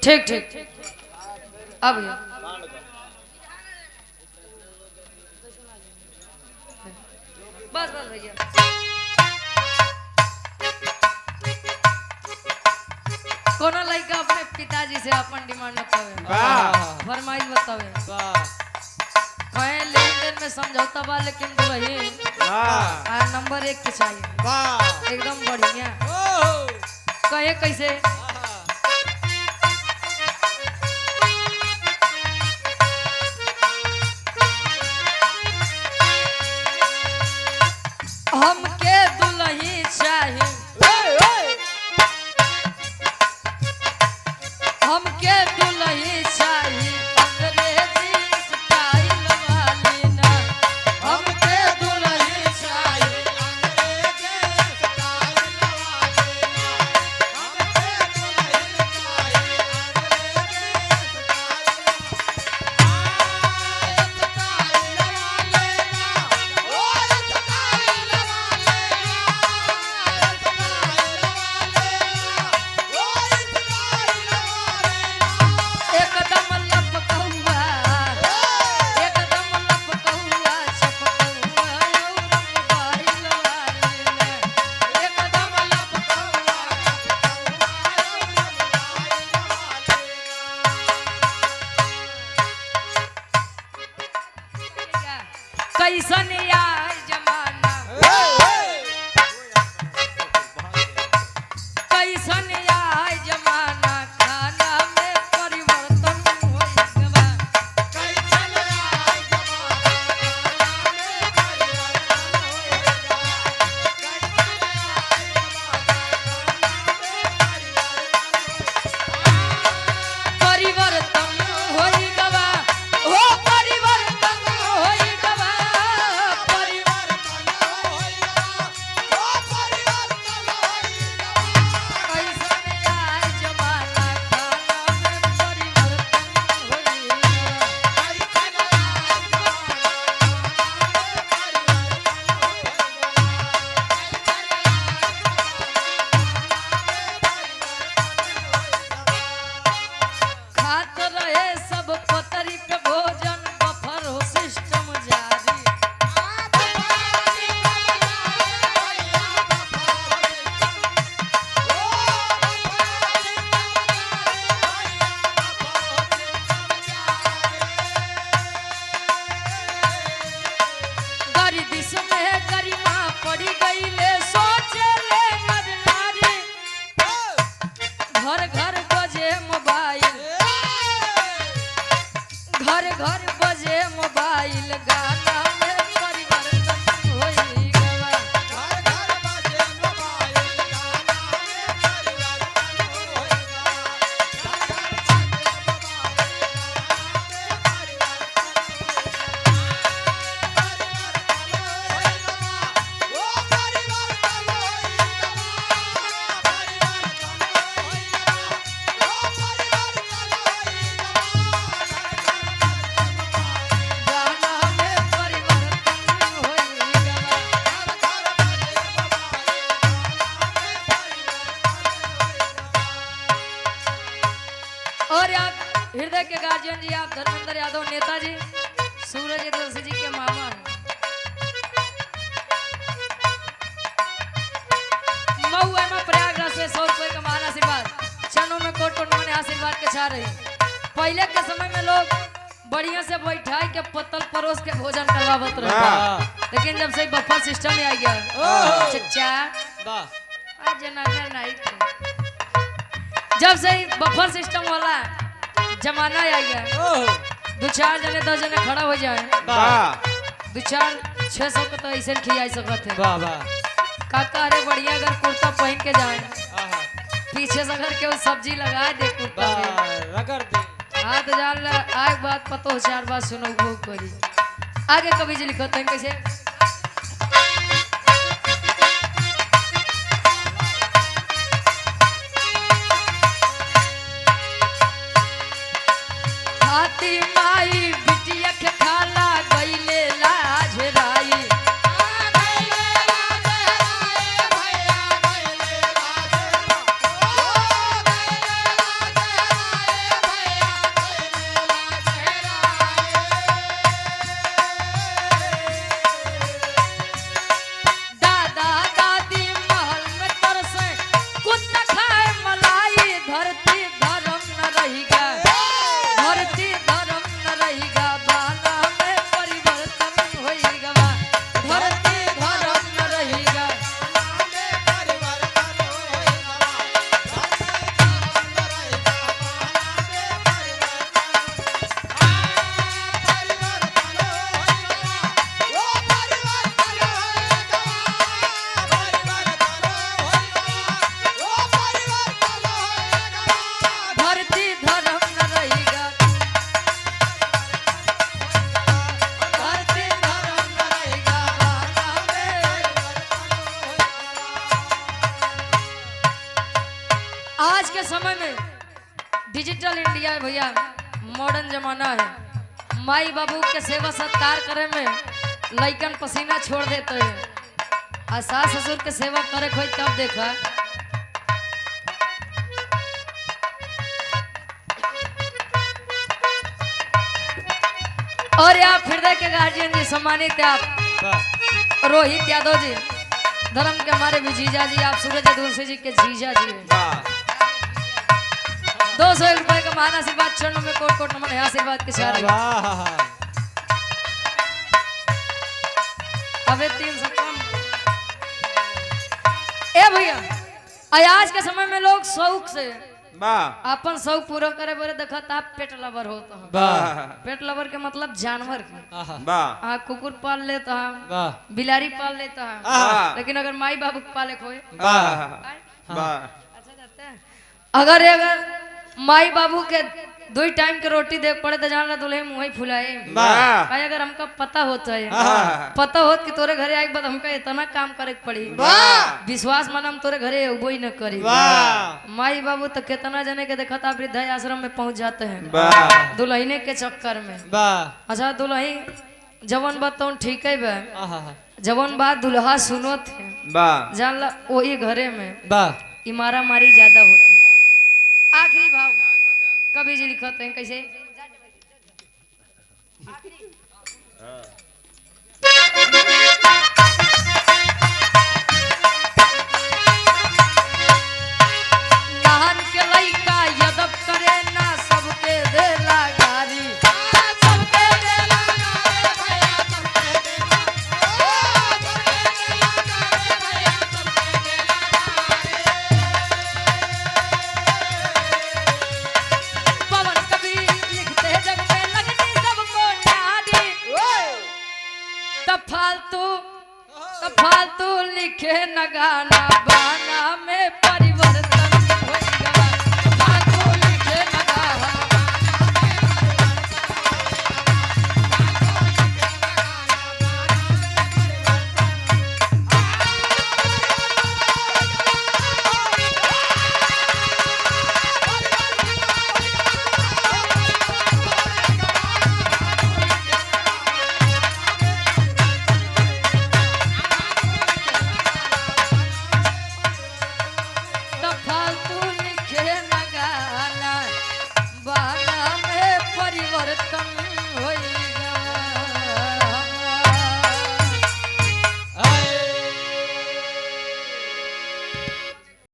ठीक ठीक अब बस बस भैया कोनो लड़का अपने पिताजी से अपन डिमांड बतावे फरमाइश बतावे कहे लेन देन में समझौता बा लेकिन दुल्ही नंबर 1 के चाहिए एकदम बढ़िया कहे कैसे हमके दुल्ही चाहिए हमके दुल्ही चाहिए अंग्रेजी स्टाइल वाली ना हमके दुल्ही चाहिए अंग्रेजी स्टाइल वाली ना हमके दुल्ही चाहिए अंग्रेजी स्टाइल वाली ना ओ स्टाइल एकदम लपकौआ एकदम लपकौआ छपकौआ मोबाइल वाली ने एकदम लपकौआ कैसन यार जमाना कैसन यार जमाना खाना में परिवर्तन होई गवा कैसन यार जमाना खाना में परिवर्तन होई गवा हो परिवर्तन होई गवा परिवर्तन होई गवा हो परिवर्तन होई गवा कैसन यार जमाना खाना में परिवर्तन होई गवा कैसन यार खात रहे सब पतरी पे भोजन बफर हो सिस्टम जारी गरिदिश में गरिमा पड़ी गई ले सोचे ले नर नारी घर घर बजे मोबाइल घर घर बजे मोबाइल गाना में परिवर्तन होई गवा घर घर बजे मोबाइल गाना में परिवर्तन होई गाना में परिवर्तन होई गवा और आप हृदय के गार्जियन जी आप धर्मेंद्र यादव नेताजी सूरज दर्शी जी के मामा हैं महुआ में प्रयागराज से 100 रुपए का महान आशीर्वाद चनों में कोट कोट माने आशीर्वाद के छा रही पहले के समय में लोग बढ़िया से बैठाई के पत्तल परोस के भोजन करवावत रहे लेकिन जब से बफर सिस्टम आ गया चचा आज जनाना नहीं जब से बफर सिस्टम वाला जमाना आ गया 2-4 जने 10 जने खड़ा हो जाए 2-4-600 का तो ऐसे खिया सकते हैं काका अरे बढ़िया अगर कुर्ता पहन के जाए पीछे से अगर केवल सब्जी लगा दे कुर्ता में हाथ जान आग बात पतो 4 बात सुनो भूख करी आगे कभी जी लिखते हैं कैसे हाथी माई बिटिया के खाला गईले लाज राई भैया गईले लाज समय में डिजिटल इंडिया है भैया, मॉडर्न जमाना है। माई बाबू के सेवा सत्कार करे में लइकन पसीना छोड़ देते हैं और सास ससुर के सेवा करे खोई तब देखा। और आप हृदय के गार्जियन जी सम्मानित आप रोहित यादव जी, धर्म के हमारे भी जीजा जी, आप सूरज दूसरे जी के जीजा जी हैं। 201 रुपए का महान आशीर्वाद, चरणों में कोट कोट नमन है, आशीर्वाद के साथ अबे 300 कम। ए भैया आज के समय में लोग शौक से अपन शौक पूरा करे बोले देखा आप पेट लवर होता है। पेट लवर के मतलब जानवर के कुकुर पाल लेता है, बिलारी पाल लेता है, लेकिन अगर माई बाबू पाले खोए अच्छा जाते हैं। अगर माई बाबू के 2 टाइम के रोटी दे पड़े तो जान ला दुल्हे मुँह फुलाए। अगर हमका पता होता है, पता होत कि तोरे घरे आई बाद हमका इतना काम करे पड़ी, विश्वास मन हम तोरे घरे वो ही न करी। माई बाबू तो कितना जने के देखा था वृद्धा आश्रम में पहुंच जाते हैं दुल्हने के चक्कर में। अच्छा दुल्ही जवन बात तो ठीक है बा, जवन बात दुल्हा सुनो थे जान ला वही घरे में इमारा मारी ज्यादा होती। आखिरी भाव कभी जी लिखते हैं कैसे, नाहन के लइका यदब करे ना सबके देला गारी, सबके देला गारी भैया, सबके देला भैया, सबके देला पवन कभी लिखते जग में लगनी सबको न्यारी। तब फालतू लिखे न गाना।